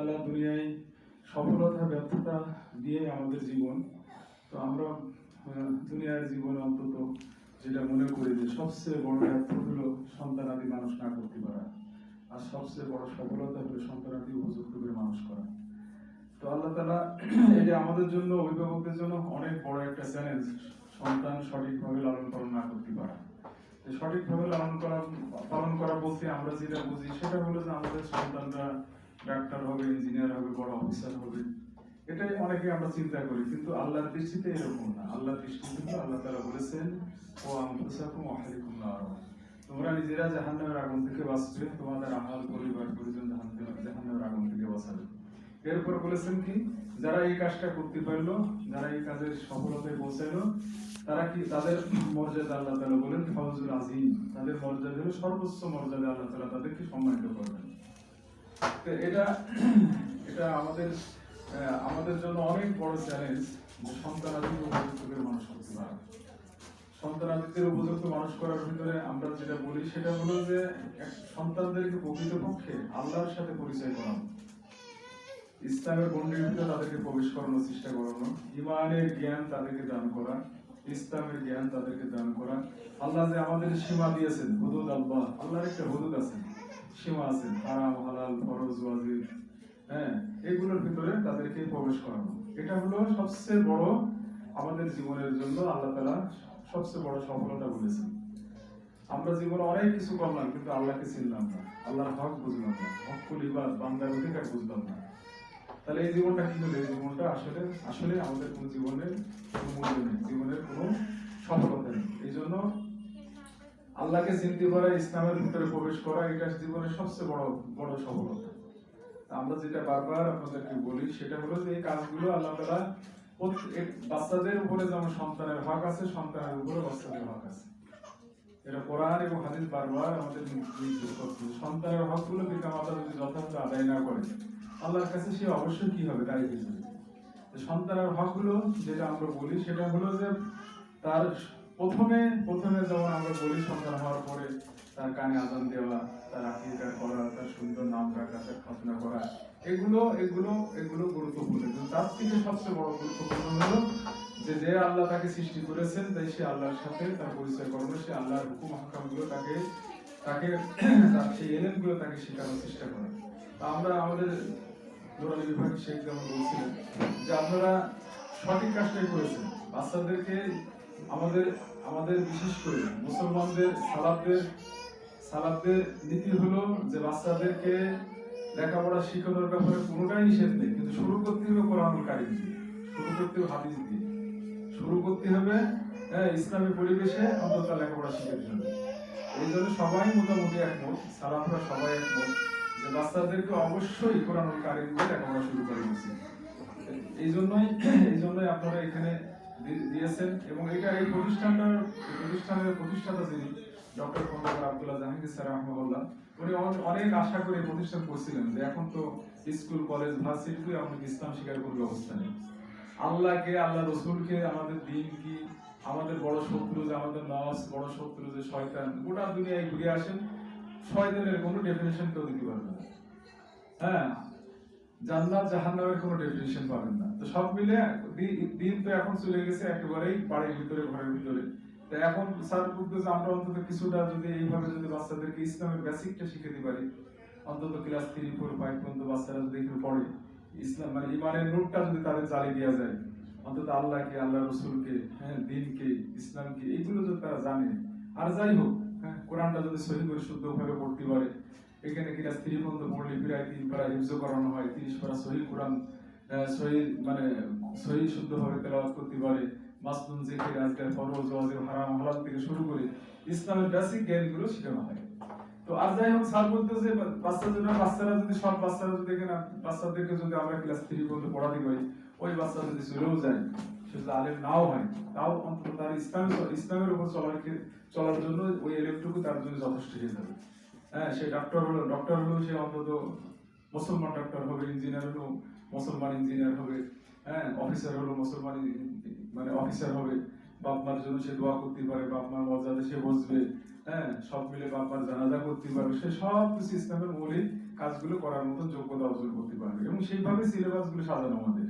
তাআলা দুনিয়ায় সফলতা ব্যর্থতা দিয়ে আমাদের জীবন। তো আমরা দুনিয়ার জীবনে অন্তত যেটা মনে করি যে সবচেয়ে বড় ব্যর্থ হলো সন্তানাদি মানুষ না করতে পারা, আর সবচেয়ে বড় সফলতা হলো সন্তানাদি উপযুক্ত করে মানুষ করা। তো আল্লাহ তাআলা এই যে আমাদের জন্য, অভিভাবকদের জন্য অনেক বড় একটা চ্যালেঞ্জ, সন্তান সঠিকভাবে লালন পালন না করতে পারা। সঠিকভাবে পালন করা বলতে আমরা যেটা বুঝি সেটা হলো যে আমাদের সন্তানরা ডাক্তার হবে, ইঞ্জিনিয়ার হবে, বড় অফিসার হবে, এটাই অনেকে আমরা চিন্তা করি, কিন্তু আল্লাহর দৃষ্টিতে এরকম না। আল্লাহর দৃষ্টিতে আল্লাহ তাআলা বলেছেন, ও আনফুসাকুম ওয়া আহলিকুম নার, তোমরা নিজেরা জাহান্নামের আগুন থেকে বাঁচবে, তোমাদের আহাল পরিবার পরিজন জাহান্নামের আগুন থেকে বাঁচাবে। এরপর বলেছেন কি, যারা এই কাজটা করতে পারলো, যারা এই কাজের সফলতায় পৌঁছালো, তারা কি তাদের মর্যাদা আল্লাহ তাআলা বলেন ফাউজুল আযীম, তাদের মর্যাদা হলো সর্বোচ্চ মর্যাদা, আল্লাহ তাআলা তাদেরকে সম্মানিত করবেন। তো এটা আমাদের জন্য অনেক বড় চ্যালেঞ্জ যে সন্তানাদিকে উপযুক্ত করে মানুষ করতে পারা। সন্তানাদিদের উপযুক্ত মানুষ করার ভিতরে আমরা যেটা বলি সেটা হলো যে সন্তানদেরকে প্রকৃতপক্ষে আল্লাহর সাথে পরিচয় করানো, ইসলামের গণ্ডির ভিতরে তাদেরকে প্রবেশ করানোর চেষ্টা করানো, ইমানের জ্ঞান তাদেরকে দান করা, ইসলামের জ্ঞান তাদেরকে দান করা। আল্লাহ যে আমাদের সীমা দিয়েছেন, হুদুদ, আল্লাহর একটা হুদুদ আছে, সীমা আছে, হারাম হালাল ফরজ ওয়াজিব, এগুলোর ভিতরে তাদেরকে প্রবেশ করানো। এটা হলো সবচেয়ে বড় আমাদের জীবনের জন্য আল্লাহ তাআলা সবচেয়ে বড় সফলতা বলেছেন। আমরা জীবনে অনেক কিছু করলাম কিন্তু আল্লাহকে চিনলাম না, আল্লাহর হক বুঝলাম না, হকুল ইবাদ বান্দার অধিকার বুঝলাম না। তাহলে এই জীবনটা কি হলো? এই জীবনটা আসলে আমাদের কোনো জীবনের কোনো মূল্য নেই, জীবনের কোনো সফলতা নেই। এই জন্য আল্লাহকে চিনতে পারা, ইসলামের ভিতরে প্রবেশ করা, এটা জীবনের সবচেয়ে বড় সফলতা। আমরা যেটা বারবার আপনাদেরকে বলি সেটা হলো যে এই কাজগুলো আল্লাহ তাআলা বাচ্চাদের উপরে যেমন সন্তানের হক আছে, সন্তানের উপরে বাচ্চাদের হক আছে। এটা কোরআন এবং হাদিস বারবার আমাদের নির্দেশ করছে। সন্তানের হকগুলো পিতামাতা যদি যথাযথ আদায় না করে, আল্লাহর কাছে সে অবশ্যই কি হবে? দায়ী হবে। সন্তানের হকগুলো যেটা আমরা বলি সেটা হলো যে তার প্রথমে যেমন আমরা বলি সন্তান হওয়ার পরে তার কানে আযান দেওয়া, তার আকীদা করা, তার সুন্দর নাম রাখা, তার খতনা করা, এগুলো গুরুত্বপূর্ণ। কিন্তু তার থেকে সবচেয়ে বড় গুরুত্বপূর্ণ হলো যে আল্লাহ তাকে সৃষ্টি করেছেন, তাই সে আল্লাহর সাথে তার পরিচয় করানো, সে আল্লাহর হুকুম আহকামগুলো তাকে তার সেই এলেমগুলো তাকে শেখানোর চেষ্টা করা। আমরা আমাদের নুরানি বিভাগ শেখ যেমন বলছিলেন যে আপনারা সঠিক কাজটাই করেছেন। বাচ্চাদেরকে আমাদের বিশেষ করে মুসলমানদের সালাফদের নীতি হলো যে বাচ্চাদেরকে লেখাপড়া শেখানোর ব্যাপারে কোনোটাই নিষেধ নেই, কিন্তু শুরু করতে হবে কোরআনুল কারীম দিয়ে, শুরু করতে হবে হাদিস দিয়ে, শুরু করতে হবে ইসলামী পরিবেশে অন্তত লেখাপড়া শিখাতে হবে। এই জন্য সবাই মোটামুটি একমত, সালাফরা সবাই একমত যে বাচ্চাদেরকে অবশ্যই কোরআনুল কারীম দিয়ে লেখাপড়া শুরু করা উচিত। এই জন্যই আপনারা এখানে দিয়েছেন। এবং এই প্রতিষ্ঠানের প্রতিষ্ঠাতা যিনি ডক্টর খন্দকার আব্দুল্লাহ জাহাঙ্গীর স্যার রাহমাহুল্লাহ, উনি অনেক আশা করে প্রতিষ্ঠান করছিলেন যে এখন তো স্কুল কলেজ ভার্সিটিতে আমাদের ইসলাম শিক্ষার কোনো ব্যবস্থা নেই। আল্লাহকে, আল্লাহ রসুলকে, আমাদের দিন কি, আমাদের বড় শত্রু যে আমাদের নফস, বড় শত্রু যে শয়তান, গোটা দুনিয়ায় ঘুরে আসেন, শয়তানের কোনো ডেফিনেশন কেউ দিতে পারবে না। জান্নাত জাহান্নামের কোনো ডেফিনেশন পাবেন না। তো সব মিলে দিন তো এখন চলে গেছে একেবারেই বাড়ির ভিতরে, ঘরের ভিতরে। তো এখন স্যার বলতেছে আমরা অন্তত কিছুটা যদি এইভাবে যদি বাচ্চাদেরকে ইসলামের বেসিকটা শিখাতে পারি, অন্তত ক্লাস 3, 4, 5 পর্যন্ত বাচ্চারা যদি একটু পড়ে, ইসলাম মানে ইমানের নূরটা যদি তাদের জ্বালিয়ে দেওয়া যায়, অন্তত আল্লাহকে, আল্লাহ রসুলকে, দিনকে, ইসলামকে, এইগুলো যদি তারা জানে, আর যাই হোক কোরআনটা যদি সহি করে শুদ্ধভাবে পড়তে পারে, এখানে ক্লাস 3 পর্যন্ত পড়লে প্রায় 3 পারা হিফজ করানো হয়, 30 পারা সহি কোরআন সহি শুদ্ধভাবে তেলাওয়াত করতে পারে, মাসনুন জিকির, আজকার ফরজ ওয়াজিব হারাম হালাল থেকে শুরু করে ইসলামের বেসিক জ্ঞানগুলো শেখানো হয়। তো আর যাই হোক স্যার বলতেছে বাচ্চারা যদি এখানে বাচ্চাদেরকে যদি আমরা ক্লাস 3 পর্যন্ত পড়াতে পারি, ওই বাচ্চা যদি চলেও যায়, সে যদি আলেম নাও হয়, তাও অন্তত তার ইসলামের উপর চলার জন্য ওই এলেমটুকু তার জন্য যথেষ্ট হয়ে যাবে। সে ডক্টর হলো সে অন্তত মুসলমান ডক্টর হবে, ইঞ্জিনিয়ার হলো মুসলমান ইঞ্জিনিয়ার হবে, অফিসার হলো মুসলমান মানে অফিসার হবে, বাপ মার জন্য সে দোয়া করতে পারে, বাপ মার মর্যাদা সে বসবে, সব মিলে বাপ মার জানাজা করতে পারবে, সে সব কিছু ইসলামের মৌলিক কাজগুলো করার মতো যোগ্যতা অর্জন করতে পারবে। এবং সেইভাবে সিলেবাস গুলো সাজানো আমাদের।